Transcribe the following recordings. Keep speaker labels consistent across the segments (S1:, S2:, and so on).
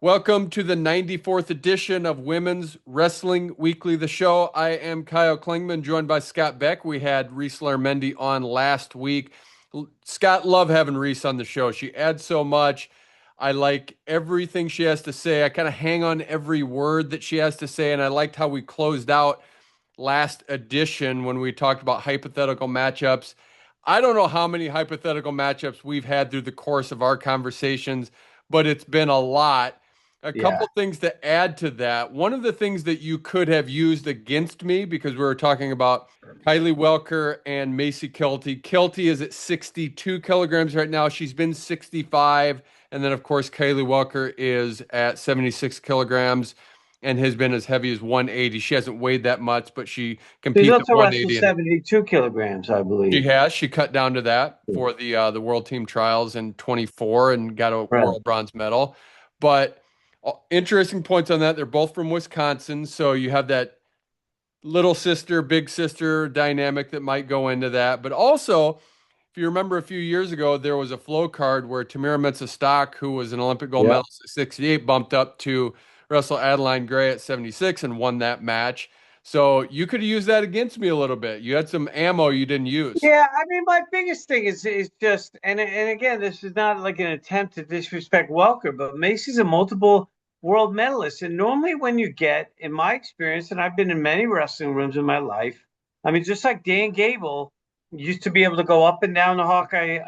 S1: Welcome to the 94th edition of Women's Wrestling Weekly, the show. I am Kyle Klingman, joined by Scott Beck. We had Reese Larmendi on last week. Scott, love having Reese on the show. She adds so much. I like everything she has to say. I kind of hang on every word that she has to say, and I liked how we closed out last edition when we talked about hypothetical matchups. I don't know how many hypothetical matchups we've had through the course of our conversations, but it's been a lot. A
S2: Yeah.
S1: couple things to add to that. One of the things that you could have used against me, because we were talking about Kylie Welker and Macy Kilty. Kilty is at 62 kilograms right now. She's been 65. And then, of course, Kylie Welker is at 76 kilograms and has been as heavy as 180. She hasn't weighed that much, but she
S2: She's
S1: competes at
S2: also wrestled
S1: 180. And
S2: 72 kilograms, I
S1: she
S2: believe.
S1: has. She cut down to that for the World Team Trials in 24 and got a
S2: Right.
S1: World Bronze medal. But interesting points on that. They're both from Wisconsin, so you have that little sister, big sister dynamic that might go into that. But also, if you remember a few years ago, there was a flow card where Tamira Mensah-Stock, who was an Olympic gold
S2: Yep.
S1: medalist at 68, bumped up to wrestle Adeline Gray at 76 and won that match. So you could have used that against me a little bit. You had some ammo you didn't use.
S2: Yeah, I mean, my biggest thing is just, and again, this is not like an attempt to disrespect Welker, but Macy's a multiple world medalist, and normally when you get, in my experience, and I've been in many wrestling rooms in my life, I mean, just like Dan Gable used to be able to go up and down the Hawkeye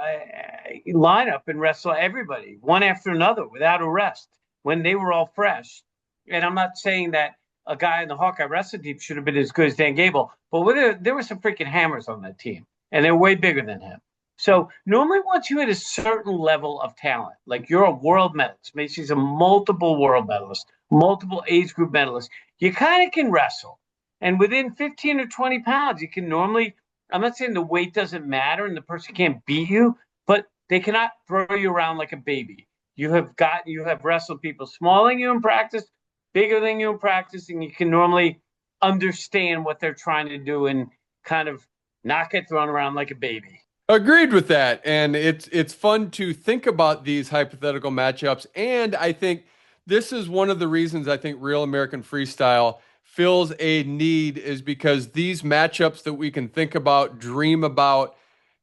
S2: lineup and wrestle everybody one after another without a rest when they were all fresh. And I'm not saying that a guy in the Hawkeye wrestling team should have been as good as Dan Gable, but there were some freaking hammers on that team, and they're way bigger than him. So normally, once you hit a certain level of talent, like you're a world medalist, Macy's a multiple world medalist, multiple age group medalist, you kind of can wrestle. And within 15 or 20 pounds, you can normally, I'm not saying the weight doesn't matter and the person can't beat you, but they cannot throw you around like a baby. You have wrestled people smaller than you in practice, bigger than you in practice, and you can normally understand what they're trying to do and kind of not get thrown around like a baby.
S1: Agreed with that. And it's fun to think about these hypothetical matchups. And I think this is one of the reasons I think Real American Freestyle fills a need is because these matchups that we can think about, dream about,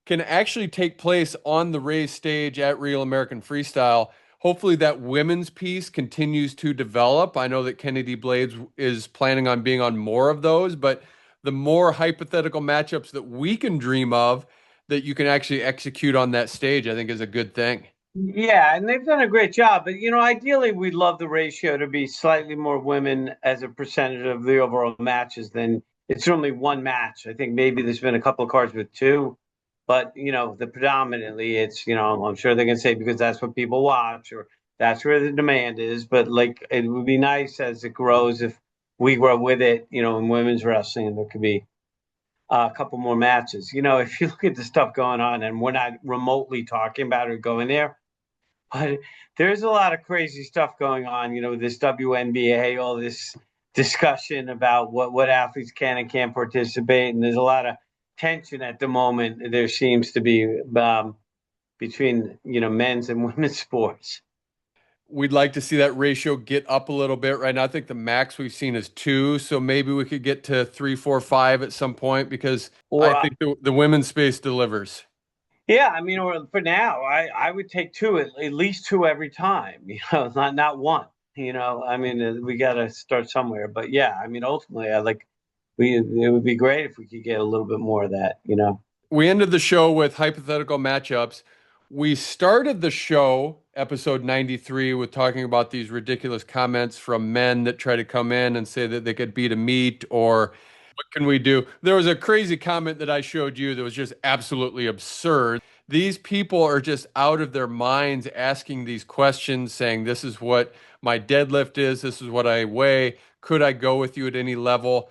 S1: can actually take place on the raised stage at Real American Freestyle. Hopefully that women's piece continues to develop. I know that Kennedy Blades is planning on being on more of those, but the more hypothetical matchups that we can dream of that you can actually execute on that stage, I think is a good thing.
S2: Yeah, and they've done a great job. But ideally, we'd love the ratio to be slightly more women as a percentage of the overall matches than it's only one match. I think maybe there's been a couple of cards with two, but the predominantly it's I'm sure they can say because that's what people watch or that's where the demand is. But like it would be nice as it grows if we grow with it. In women's wrestling, and there could be a couple more matches. If you look at the stuff going on, and we're not remotely talking about it going there, but there's a lot of crazy stuff going on. This WNBA, all this discussion about what athletes can and can't participate, and there's a lot of tension at the moment. There seems to be between men's and women's sports.
S1: We'd like to see that ratio get up a little bit. Right now, I think the max we've seen is two, so maybe we could get to three, four, five at some point because I
S2: Or
S1: think the women's space delivers.
S2: yeah, I mean, or for now, I would take two at least two every time. Not one. I mean, we got to start somewhere. But yeah, I mean, ultimately, I like we it would be great if we could get a little bit more of that.
S1: We ended the show with hypothetical matchups. We started the show, episode 93, with talking about these ridiculous comments from men that try to come in and say that they could beat a meat or what can we do? There was a crazy comment that I showed you that was just absolutely absurd. These people are just out of their minds asking these questions, saying, this is what my deadlift is, this is what I weigh. Could I go with you at any level?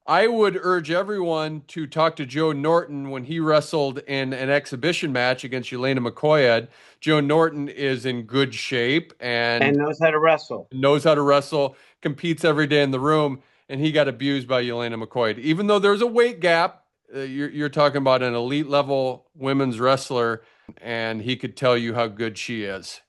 S1: I would urge everyone to talk to Joe Norton when he wrestled in an exhibition match against Yelena McCoyed. Joe Norton is in good shape
S2: And
S1: and
S2: knows how to wrestle.
S1: knows how to wrestle, competes every day in the room, and he got abused by Yelena McCoy. Even though there's a weight gap, you're talking about an elite level women's wrestler, and he could tell you how good she is.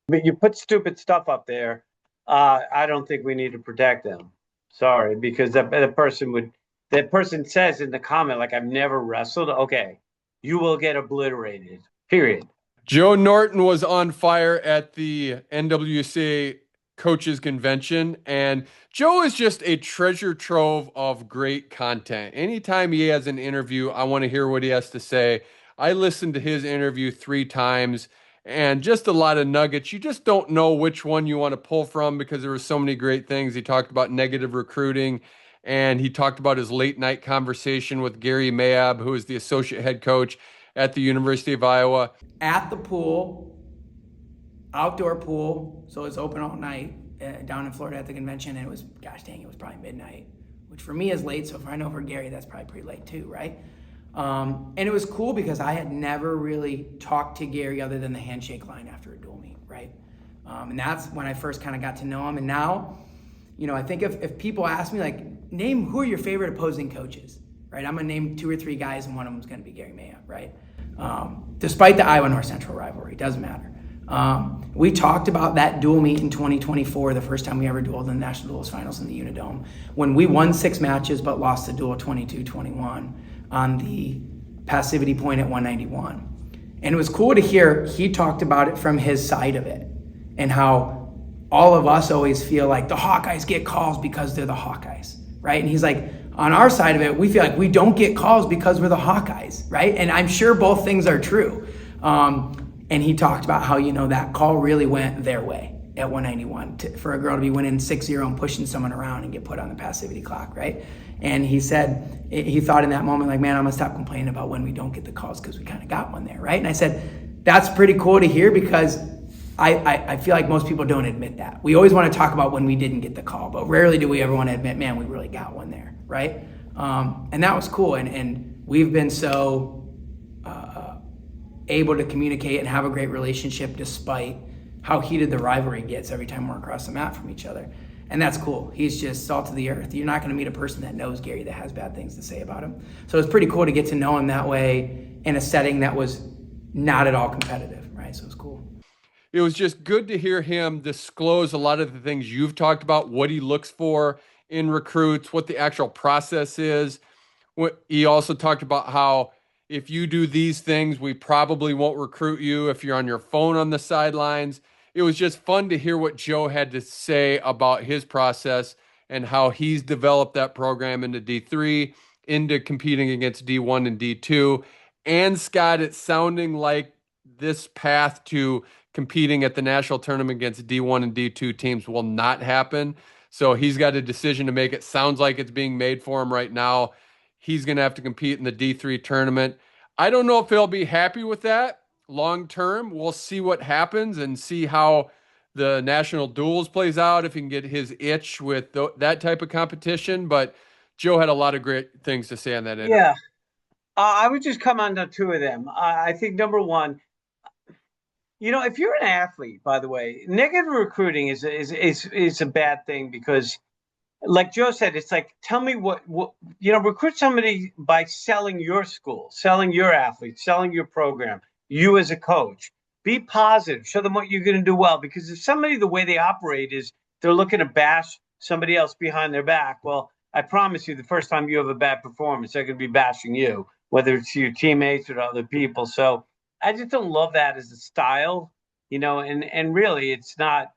S2: But you put stupid stuff up there. I don't think we need to protect them. Sorry, because that person says in the comment, like, I've never wrestled. Okay, you will get obliterated. Period.
S1: Joe Norton was on fire at the NWCA coaches convention, and Joe is just a treasure trove of great content. Anytime he has an interview, I want to hear what he has to say. I listened to his interview 3 times, and just a lot of nuggets. You just don't know which one you want to pull from because there were so many great things. He talked about negative recruiting, and he talked about his late night conversation with Gary Mayab, who is the associate head coach at the University of Iowa.
S3: At the pool, outdoor pool, so it's open all night down in Florida at the convention, and it was, gosh dang, it was probably midnight, which for me is late, so if I know for Gary, that's probably pretty late too, right? And it was cool because I had never really talked to Gary other than the handshake line after a dual meet, right? And that's when I first kind of got to know him. And now, I think if people ask me, like, name who are your favorite opposing coaches, right? I'm going to name 2 or 3 guys, and one of them is going to be Gary Mayab, right? Despite the Iowa North Central rivalry, doesn't matter. We talked about that dual meet in 2024, the first time we ever dueled in the National Duels Finals in the Unidome, when we won 6 matches but lost the duel 22-21 on the passivity point at 191. And it was cool to hear he talked about it from his side of it and how all of us always feel like the Hawkeyes get calls because they're the Hawkeyes, right? And he's like, on our side of it, we feel like we don't get calls because we're the Hawkeyes, right? And I'm sure both things are true. And he talked about how, that call really went their way at 191 for a girl to be winning 6-0 and pushing someone around and get put on the passivity clock, right? And he said, he thought in that moment, like, man, I'm going to stop complaining about when we don't get the calls because we kind of got one there, right? And I said, that's pretty cool to hear because I feel like most people don't admit that. We always want to talk about when we didn't get the call, but rarely do we ever want to admit, man, we really got one there, right? And that was cool. And we've been so able to communicate and have a great relationship despite how heated the rivalry gets every time we're across the mat from each other. And that's cool. He's just salt of the earth. You're not going to meet a person that knows Gary that has bad things to say about him. So it's pretty cool to get to know him that way in a setting that was not at all competitive, right? So it's cool.
S1: It was just good to hear him disclose a lot of the things you've talked about, what he looks for in recruits, what the actual process is. He also talked about how if you do these things, we probably won't recruit you if you're on your phone on the sidelines. It was just fun to hear what Joe had to say about his process and how he's developed that program into D3, into competing against D1 and D2. And Scott, it's sounding like this path to competing at the national tournament against D1 and D2 teams will not happen. So he's got a decision to make. It sounds like it's being made for him right now. He's going to have to compete in the D3 tournament. I don't know if he'll be happy with that long term. We'll see what happens and see how the national duels plays out, if he can get his itch with that type of competition. But Joe had a lot of great things to say on that interview.
S2: Yeah. I would just come on to 2 of them. I think number one, if you're an athlete, by the way, negative recruiting is a bad thing because, like Joe said, it's like, tell me what recruit somebody by selling your school, selling your athletes, selling your program, you as a coach. Be positive, show them what you're going to do well. Because if somebody, the way they operate is they're looking to bash somebody else behind their back, well, I promise you, the first time you have a bad performance, they're going to be bashing you, whether it's your teammates or other people. So I just don't love that as a style, and really it's not.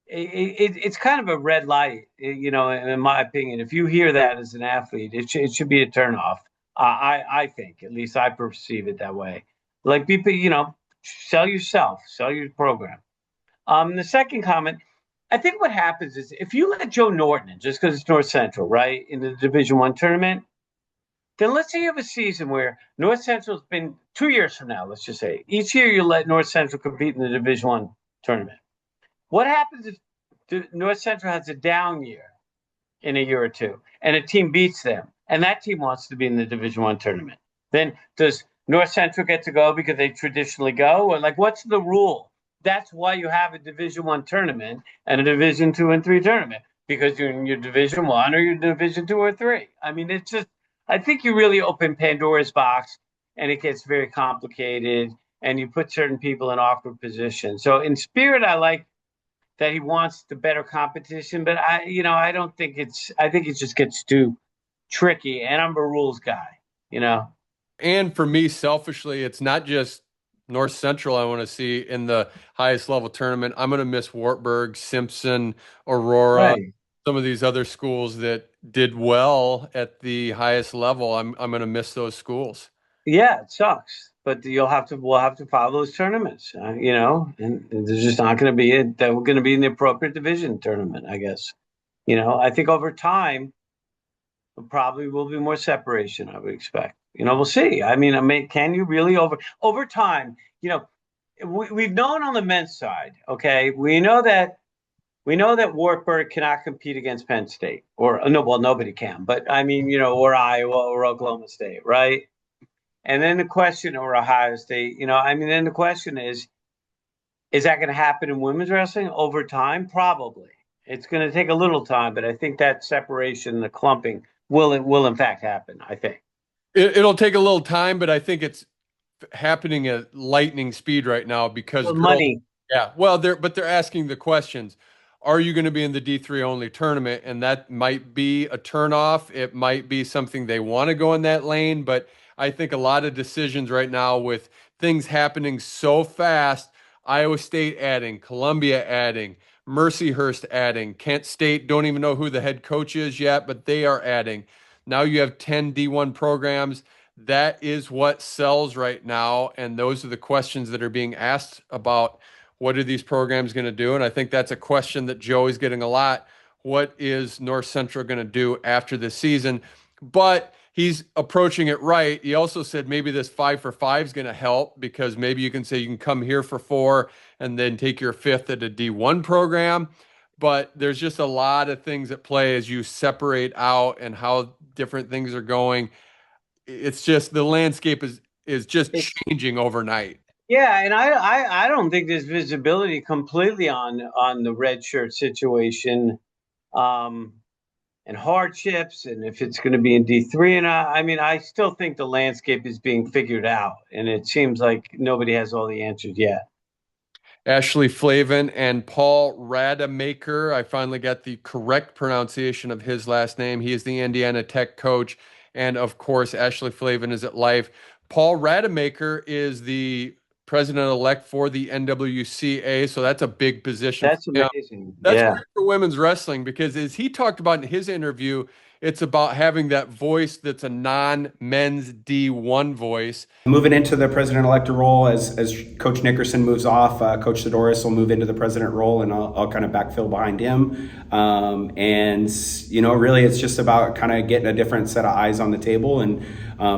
S2: It's kind of a red light, in my opinion. If you hear that as an athlete, it should be a turnoff. I think, at least I perceive it that way. Like, people, sell yourself, sell your program. The second comment, I think what happens is if you let Joe Norton in, just because it's North Central, right, in the Division I tournament, then let's say you have a season where North Central's been 2 years from now, let's just say. Each year you let North Central compete in the Division I tournament. What happens if North Central has a down year in a year or two and a team beats them and that team wants to be in the Division I tournament? Then does North Central get to go because they traditionally go? Or, like, what's the rule? That's why you have a Division I tournament and a Division II and III tournament, because you're in your Division I or your Division II or III. I mean, it's just, I think you really open Pandora's box and it gets very complicated and you put certain people in awkward positions. So in spirit, I like that he wants the better competition, but I don't think I think it just gets too tricky, and I'm a rules guy,
S1: And for me, selfishly, it's not just North Central I want to see in the highest level tournament. I'm going to miss Wartburg, Simpson, Aurora,
S2: Right.
S1: some of these other schools that did well at the highest level. I'm going to miss those schools.
S2: Yeah, it sucks, but we'll have to follow those tournaments, and there's just not going to be that we're going to be in the appropriate division tournament, I guess. I think over time, there probably will be more separation, I would expect. We'll see. Can you really over time, we've known on the men's side, okay, we know that Wartburg cannot compete against Penn State, or no, well, nobody can, but or Iowa or Oklahoma State, right? And then the question, or Ohio State, then the question is that going to happen in women's wrestling over time? Probably. It's going to take a little time, but I think that separation, the clumping, will in fact happen, I think.
S1: It'll take a little time, but I think it's happening at lightning speed right now because
S2: Well,
S1: girls,
S2: money.
S1: yeah, well, they're asking the questions. Are you going to be in the D3 only tournament? And that might be a turnoff. It might be something they want to go in that lane, but I think a lot of decisions right now with things happening so fast, Iowa State adding, Columbia adding, Mercyhurst adding, Kent State don't even know who the head coach is yet, but they are adding. Now you have 10 D1 programs. That is what sells right now, and those are the questions that are being asked about what are these programs going to do? And I think that's a question that Joey's getting a lot. What is North Central going to do after this season? But he's approaching it right. He also said maybe this 5 for 5 is going to help because maybe you can say you can come here for 4 and then take your 5th at a D1 program. But there's just a lot of things at play as you separate out and how different things are going. It's just the landscape is just changing overnight.
S2: Yeah, and I don't think there's visibility completely on the red shirt situation, and hardships, and if it's going to be in D3. And I still think the landscape is being figured out, and it seems like nobody has all the answers yet.
S1: Ashley Flavin and Paul Rademacher. I finally got the correct pronunciation of his last name. He is the Indiana Tech coach. And of course, Ashley Flavin is at Life. Paul Rademacher is the president-elect for the NWCA. So that's a big position.
S2: That's amazing.
S1: That's
S2: Yeah.
S1: great for women's wrestling because as he talked about in his interview, it's about having that voice that's a non-men's D1 voice.
S4: Moving into the president-elect role as Coach Nickerson moves off, Coach Sidoris will move into the president role, and I'll kind of backfill behind him. Really it's just about kind of getting a different set of eyes on the table. And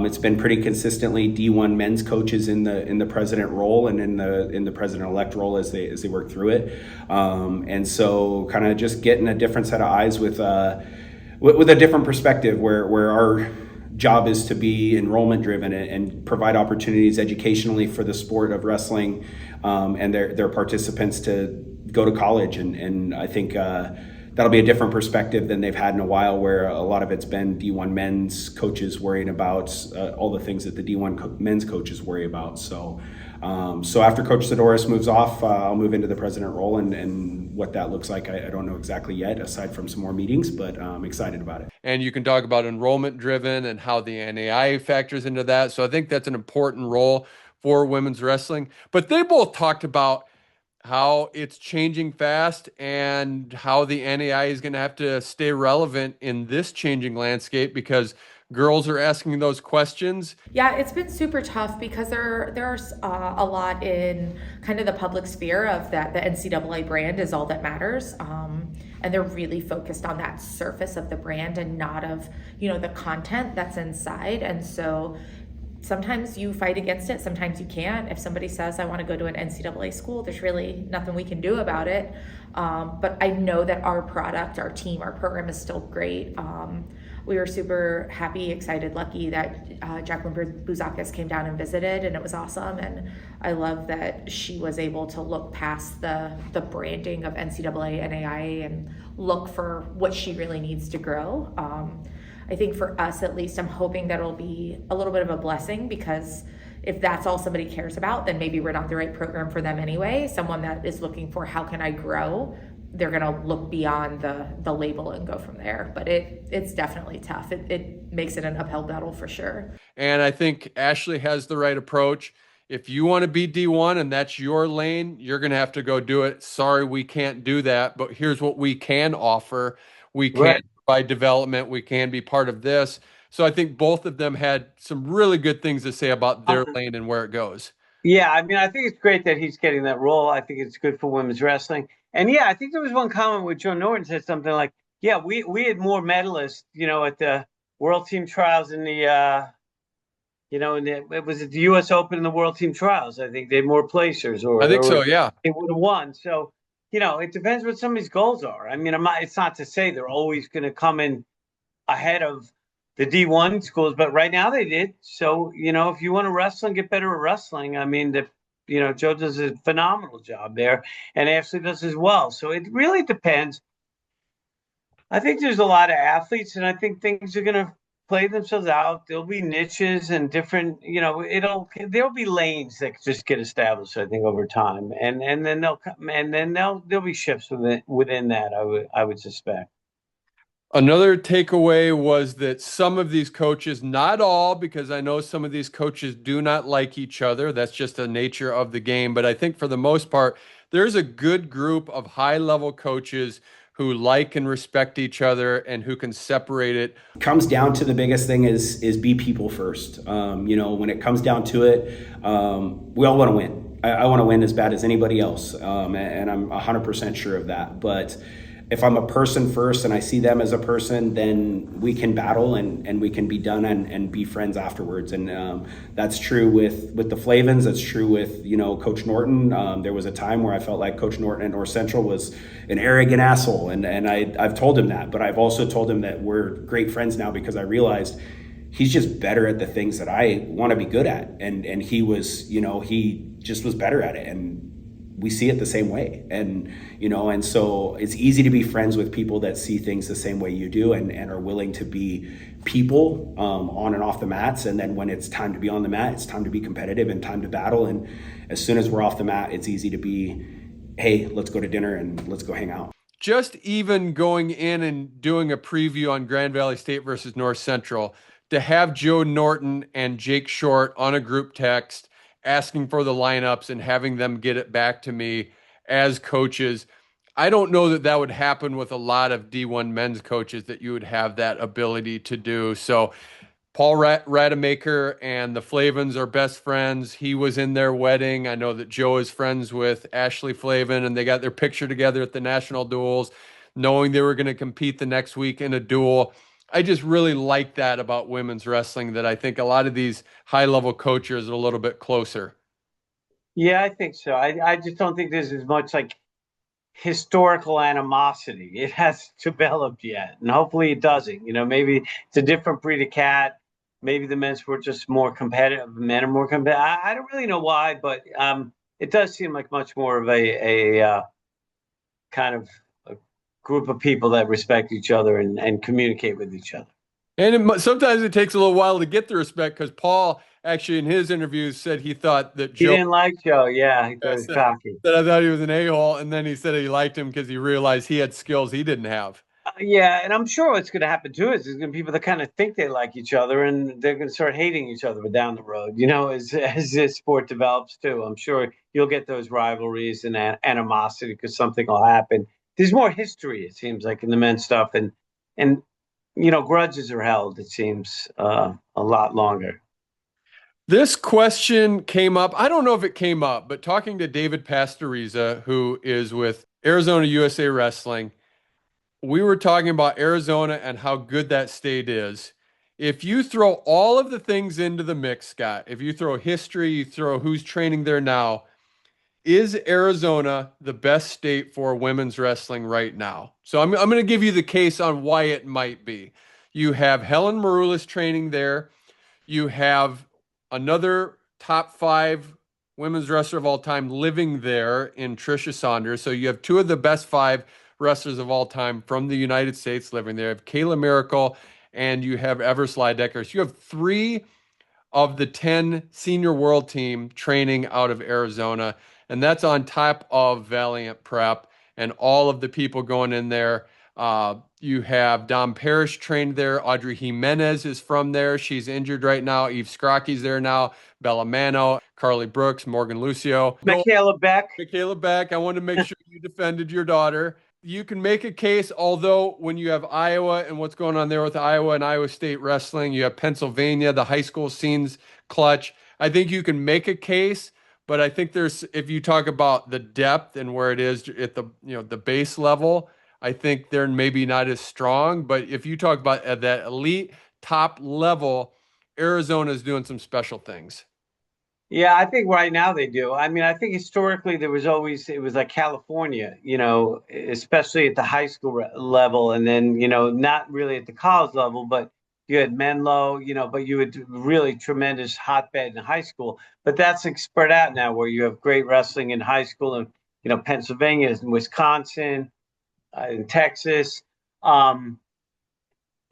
S4: it's been pretty consistently D1 men's coaches in the president role and in the president-elect role as they work through it. And so kind of just getting a different set of eyes with a different perspective where our job is to be enrollment driven and provide opportunities educationally for the sport of wrestling and their participants to go to college. And I think that'll be a different perspective than they've had in a while, where a lot of it's been D1 men's coaches worrying about all the things that the D1 men's coaches worry about. So after Coach Sidoris moves off, I'll move into the president role, and what that looks like, I don't know exactly yet, aside from some more meetings, but I'm excited about it.
S1: And you can talk about enrollment driven and how the NAI factors into that. So I think that's an important role for women's wrestling. But they both talked about how it's changing fast and how the NAI is going to have to stay relevant in this changing landscape because girls are asking those questions.
S5: Yeah, it's been super tough because there's a lot in kind of the public sphere of that the NCAA brand is all that matters. And they're really focused on that surface of the brand and not of, the content that's inside. And so sometimes you fight against it, sometimes you can't. If somebody says, I want to go to an NCAA school, there's really nothing we can do about it. But I know that our product, our team, our program is still great. We were super happy, excited, lucky that Jacqueline Bouzakis came down and visited, and it was awesome. And I love that she was able to look past the branding of NCAA, NAIA, and look for what she really needs to grow. I think for us, at least, I'm hoping that it'll be a little bit of a blessing because if that's all somebody cares about, then maybe we're not the right program for them anyway. Someone that is looking for how can I grow, they're going to look beyond the label and go from there. But it's definitely tough. It makes it an uphill battle for sure.
S1: And I think Ashley has the right approach. If you want to be D1 and that's your lane, you're going to have to go do it. Sorry, we can't do that, but here's what we can offer. We can
S2: Right.
S1: provide development. We can be part of this. So I think both of them had some really good things to say about their lane and where it goes.
S2: Yeah, I mean, I think it's great that he's getting that role. I think it's good for women's wrestling. And yeah, I think there was one comment where Joe Norton said something like, "Yeah, we had more medalists, at the World Team Trials in the, it was at the U.S. Open and the World Team Trials. I think they had more placers,
S1: I think so,
S2: or
S1: yeah.
S2: they would have won." So, it depends what somebody's goals are. I mean, it's not to say they're always going to come in ahead of the D1 schools, but right now they did. So, if you want to wrestle and get better at wrestling, I mean, Joe does a phenomenal job there and Ashley does as well. So it really depends. I think there's a lot of athletes and I think things are going to play themselves out. There'll be niches and different, there'll be lanes that just get established, I think, over time. And then there'll be shifts within that, I would suspect.
S1: Another takeaway was that some of these coaches, not all, because I know some of these coaches do not like each other. That's just the nature of the game. But I think for the most part, there's a good group of high-level coaches who like and respect each other and who can separate it.
S4: Comes down to the biggest thing is be people first. When it comes down to it, we all want to win. I want to win as bad as anybody else, and I'm 100% sure of that. But if I'm a person first and I see them as a person, then we can battle and we can be done and be friends afterwards. And that's true with the Flavins. That's true with, Coach Norton. There was a time where I felt like Coach Norton at North Central was an arrogant asshole. And I've told him that, but I've also told him that we're great friends now because I realized he's just better at the things that I want to be good at. And he was, he just was better at it. And we see it the same way. And so it's easy to be friends with people that see things the same way you do and are willing to be people on and off the mats. And then when it's time to be on the mat, it's time to be competitive and time to battle. And as soon as we're off the mat, it's easy to be, hey, let's go to dinner and let's go hang out.
S1: Just even going in and doing a preview on Grand Valley State versus North Central, to have Joe Norton and Jake Short on a group text asking for the lineups and having them get it back to me as coaches. I don't know that that would happen with a lot of D1 men's coaches, that you would have that ability to do. So Paul Rademacher and the Flavins are best friends. He was in their wedding. I know that Joe is friends with Ashley Flavin, and they got their picture together at the national duels, knowing they were going to compete the next week in a duel. I just really like that about women's wrestling, that I think a lot of these high-level coaches are a little bit closer.
S2: Yeah, I think so. I just don't think there's as much like historical animosity. It hasn't developed yet, and hopefully it doesn't. Maybe it's a different breed of cat. Maybe the men's were just more competitive. Men are more competitive. I don't really know why, but it does seem like much more of a kind of group of people that respect each other and communicate with each other.
S1: And sometimes it takes a little while to get the respect, because Paul actually in his interviews said he thought that Joe...
S2: He didn't like Joe, yeah. He thought he was cocky.
S1: That I thought he was an a-hole, and then he said he liked him because he realized he had skills he didn't have.
S2: Yeah, and I'm sure what's going to happen too is there's going to be people that kind of think they like each other, and they're going to start hating each other down the road. As this sport develops too, I'm sure you'll get those rivalries and animosity because something will happen. There's more history, it seems like, in the men's stuff, and grudges are held, it seems, a lot longer.
S1: This question came up. I don't know if it came up, but talking to David Pastoriza, who is with Arizona USA Wrestling, we were talking about Arizona and how good that state is. If you throw all of the things into the mix, Scott, if you throw history, you throw who's training there now, is Arizona the best state for women's wrestling right now? So I'm going to give you the case on why it might be. You have Helen Maroulis training there. You have another top 5 women's wrestler of all time living there in Trisha Saunders. So you have 2 of the best 5 wrestlers of all time from the United States living there. You have Kayla Miracle and you have Everslide Decker. So you have 3 of the 10 senior world team training out of Arizona. And that's on top of Valiant Prep and all of the people going in there. You have Dom Parrish trained there. Audrey Jimenez is from there. She's injured right now. Eve Scrocky's there now. Bella Mano, Carly Brooks, Morgan Lucio.
S2: Michaela Beck.
S1: Michaela Beck, I want to make sure you defended your daughter. You can make a case, although when you have Iowa and what's going on there with Iowa and Iowa State wrestling, you have Pennsylvania, the high school scene's clutch. I think you can make a case, but I think if you talk about the depth and where it is at the base level, I think they're maybe not as strong. But if you talk about at that elite top level, Arizona is doing some special things.
S2: Yeah, I think right now they do. I mean, I think historically it was like California, especially at the high school level, and then, not really at the college level, but you had Menlo, but you had really tremendous hotbed in high school. But that's spread out now where you have great wrestling in high school and, Pennsylvania and Wisconsin, in Texas.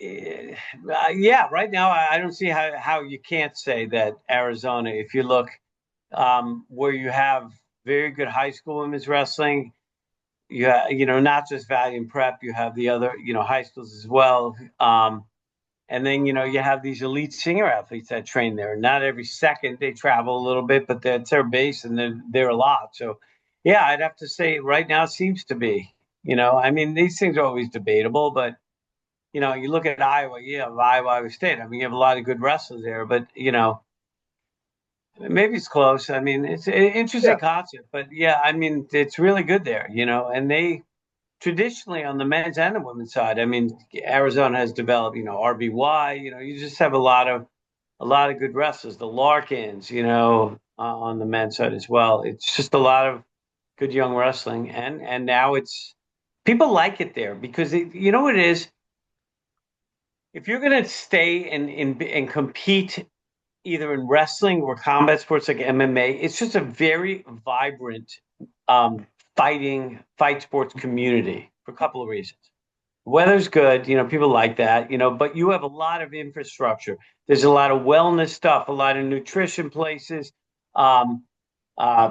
S2: Yeah, right now I don't see how you can't say that Arizona, if you look where you have very good high school women's wrestling, not just Valiant Prep, you have the other, high schools as well. And then, you have these elite senior athletes that train there. Not every second they travel a little bit, but that's their base and they're a lot. So, yeah, I'd have to say right now it seems to be, I mean, these things are always debatable, but you look at Iowa, Iowa State. I mean, you have a lot of good wrestlers there, but maybe it's close. I mean, it's an interesting concept, but yeah, I mean, it's really good there, and they traditionally on the men's and the women's side. I mean, Arizona has developed, RBY. You just have a lot of good wrestlers. The Larkins, on the men's side as well. It's just a lot of good young wrestling, and now people like it there because you know what it is. If you're going to stay and compete either in wrestling or combat sports like MMA, it's just a very vibrant fight sports community for a couple of reasons. Weather's good, people like that, but you have a lot of infrastructure. There's a lot of wellness stuff, a lot of nutrition places,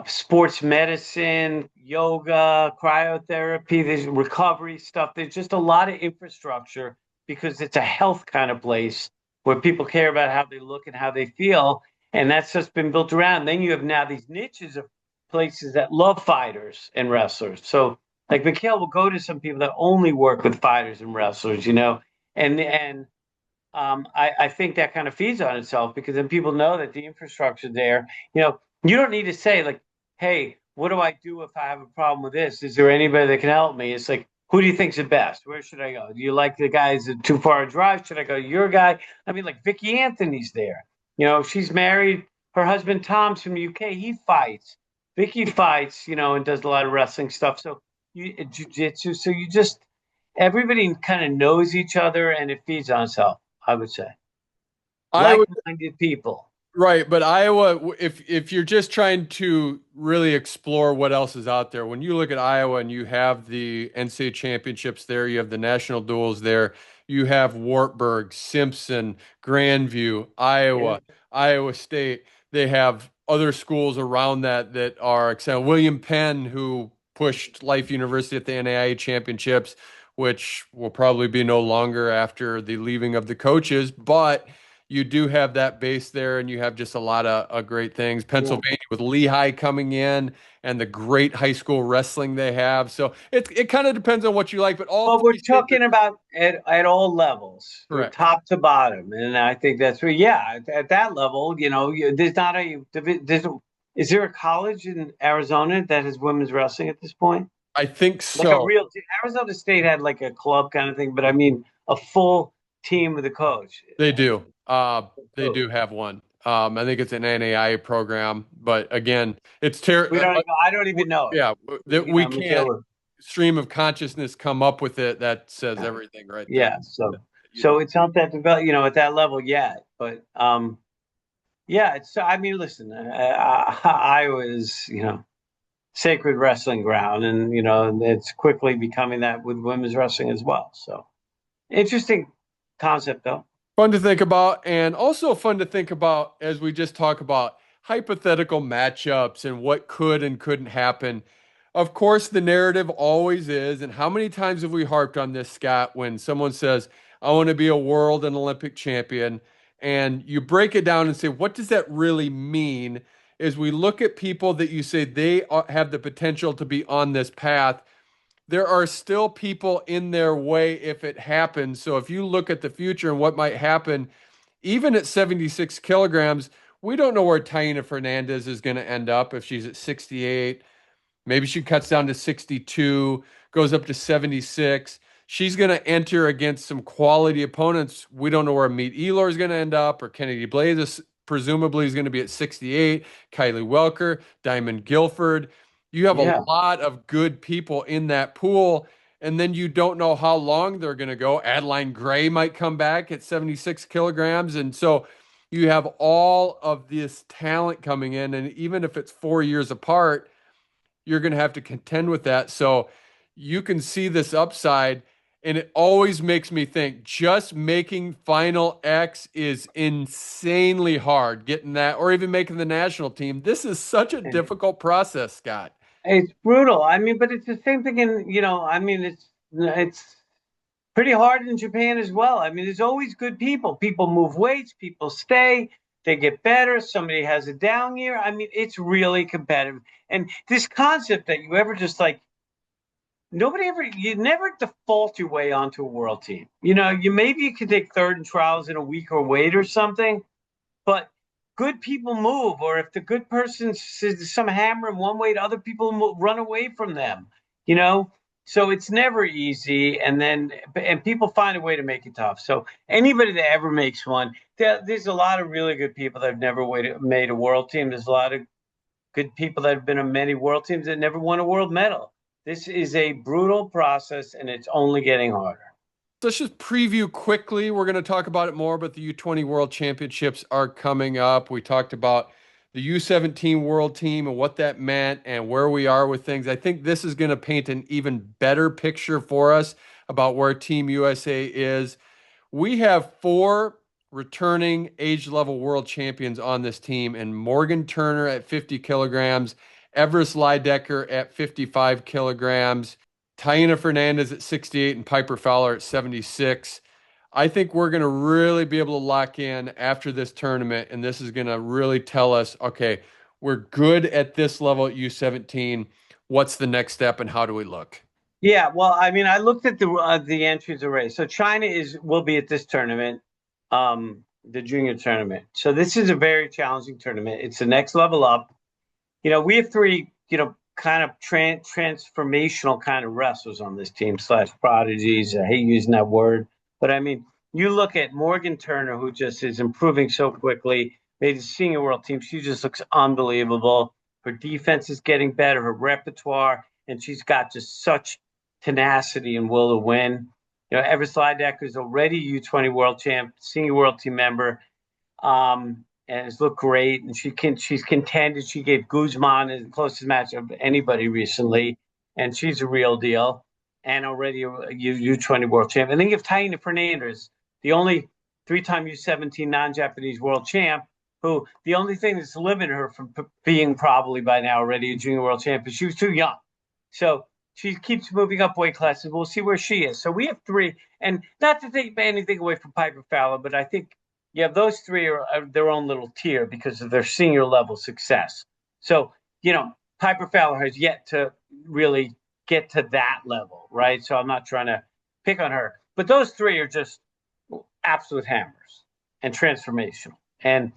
S2: sports medicine, yoga, cryotherapy, there's recovery stuff. There's just a lot of infrastructure because it's a health kind of place where people care about how they look and how they feel. And that's just been built around. Then you have now these niches of places that love fighters and wrestlers. So like Michaela will go to some people that only work with fighters and wrestlers, and I think that kind of feeds on itself because then people know that the infrastructure there, you don't need to say like, hey, what do I do if I have a problem with this? Is there anybody that can help me? It's like, who do you think's the best? Where should I go? Do you like the guys that too far a drive? Should I go to your guy? I mean, like Vicky Anthony's there. She's married. Her husband Tom's from the UK. He fights. Vicky fights, and does a lot of wrestling stuff. So jiu-jitsu. So everybody kind of knows each other and it feeds on itself, I would say. Like-minded people.
S1: Right, but Iowa, if you're just trying to really explore what else is out there, when you look at Iowa and you have the NCAA championships there, you have the national duels there, you have Wartburg, Simpson, Grandview, Iowa, Iowa State. They have other schools around that are exciting. William Penn, who pushed Life University at the NAIA championships, which will probably be no longer after the leaving of the coaches, but you do have that base there, and you have just a lot of great things. Pennsylvania with Lehigh coming in, and the great high school wrestling they have. So it kind of depends on what you like, but
S2: we're talking about at all levels, top to bottom, and I think that's where, at that level, there's not is there a college in Arizona that has women's wrestling at this point?
S1: I think so.
S2: Like a real Arizona State had like a club kind of thing, but I mean a full team with a coach.
S1: They do. They do have one. I think it's an NAIA program, but again, it's terrible.
S2: I don't even know.
S1: Yeah, we can't stream of consciousness come up with it. That says everything, right?
S2: Yeah. So it's not that developed, at that level yet, but it's. I mean, listen, Iowa is, sacred wrestling ground, and it's quickly becoming that with women's wrestling as well. So interesting concept, though.
S1: Fun to think about, and also fun to think about as we just talk about hypothetical matchups and what could and couldn't happen. Of course, the narrative always is, and how many times have we harped on this, Scott, when someone says, I want to be a world and Olympic champion, and you break it down and say, what does that really mean? Is we look at people that you say have the potential to be on this path, there are still people in their way if it happens. So if you look at the future and what might happen, even at 76 kilograms, we don't know where Taina Fernandez is going to end up if she's at 68. Maybe she cuts down to 62, goes up to 76. She's going to enter against some quality opponents. We don't know where Meet Elor is going to end up, or Kennedy Blaze is presumably is going to be at 68. Kylie Welker, Diamond Guilford. You have a lot of good people in that pool, and then you don't know how long they're going to go. Adeline Gray might come back at 76 kilograms. And so you have all of this talent coming in, and even if it's 4 years apart, you're going to have to contend with that. So you can see this upside, and it always makes me think just making Final X is insanely hard, getting that, or even making the national team. This is such a difficult process, Scott.
S2: It's brutal. I mean, but it's the same thing it's pretty hard in Japan as well. I mean, there's always good people. People move weights, people stay, they get better. Somebody has a down year. I mean, it's really competitive. And this concept that you ever just like, you never default your way onto a world team. Maybe you could take third in trials in a week or wait or something, but good people move. Or if the good person says some hammer in one weight, other people run away from them, So it's never easy, and people find a way to make it tough. So anybody that ever makes one, there's a lot of really good people that have never made a world team. There's a lot of good people that have been on many world teams that never won a world medal. This is a brutal process, and it's only getting harder.
S1: Let's just preview quickly. We're going to talk about it more, but the U20 World Championships are coming up. We talked about the U17 World Team and what that meant and where we are with things. I think this is going to paint an even better picture for us about where Team USA is. We have 4 returning age-level world champions on this team, and Morgan Turner at 50 kilograms, Everest Leidecker at 55 kilograms, Taina Fernandez at 68, and Piper Fowler at 76. I think we're going to really be able to lock in after this tournament, and this is going to really tell us, okay, we're good at this level at U17. What's the next step, and how do we look?
S2: Yeah, well, I mean, I looked at the entries already. So China will be at this tournament, the junior tournament. So this is a very challenging tournament. It's the next level up. We have 3, kind of transformational kind of wrestlers on this team / prodigies. I hate using that word, but I mean, you look at Morgan Turner, who just is improving so quickly, made the senior world team. She just looks unbelievable. Her defense is getting better, her repertoire, and she's got just such tenacity and will to win. Everest Leidecker is already U20 world champ, senior world team member, and has looked great. And she's contended. She gave Guzman the closest match of anybody recently, and she's a real deal. And already a U20 world champ. And then you have Taina Fernandez, the only 3-time U17 non-Japanese world champ, who the only thing that's limited her from being probably by now already a junior world champ is she was too young. So she keeps moving up weight classes. We'll see where she is. So we have 3, and not to take anything away from Piper Fowler, but I think those 3 are their own little tier because of their senior level success. So, Piper Fowler has yet to really get to that level, right? So I'm not trying to pick on her, but those 3 are just absolute hammers and transformational. And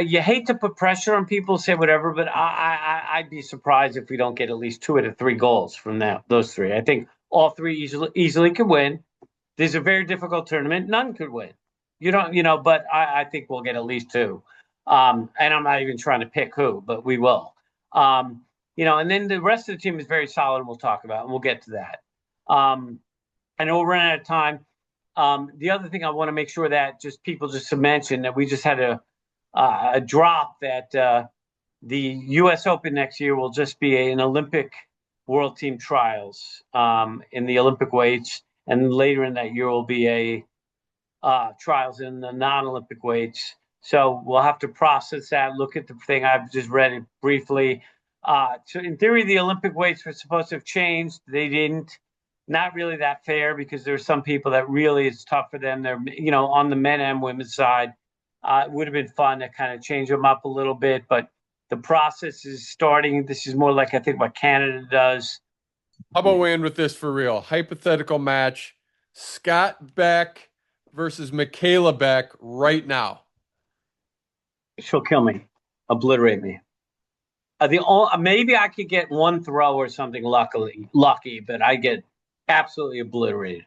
S2: you hate to put pressure on people, say whatever, but I'd be surprised if we don't get at least 2 out of 3 goals from those 3. I think all 3 easily could win. There's a very difficult tournament. None could win. But I think we'll get at least 2. And I'm not even trying to pick who, but we will. And then the rest of the team is very solid, and we'll talk about, and we'll get to that. I know we're running out of time. The other thing I want to make sure that people to mention that we just had a drop that the U.S. Open next year will just be an Olympic World Team Trials in the Olympic weights, and later in that year will be a trials in the non-Olympic weights. So we'll have to process that, look at the thing. I've just read it briefly. So in theory, the Olympic weights were supposed to have changed. They didn't. Not really that fair because there's some people that really it's tough for them. They're, on the men and women's side. It would have been fun to kind of change them up a little bit, but the process is starting. This is more like I think what Canada does.
S1: How about we end with this for real? Hypothetical match: Scott Beck versus Michaela Beck right now.
S2: She'll kill me, obliterate me. Maybe I could get one throw or something lucky, but I get absolutely obliterated.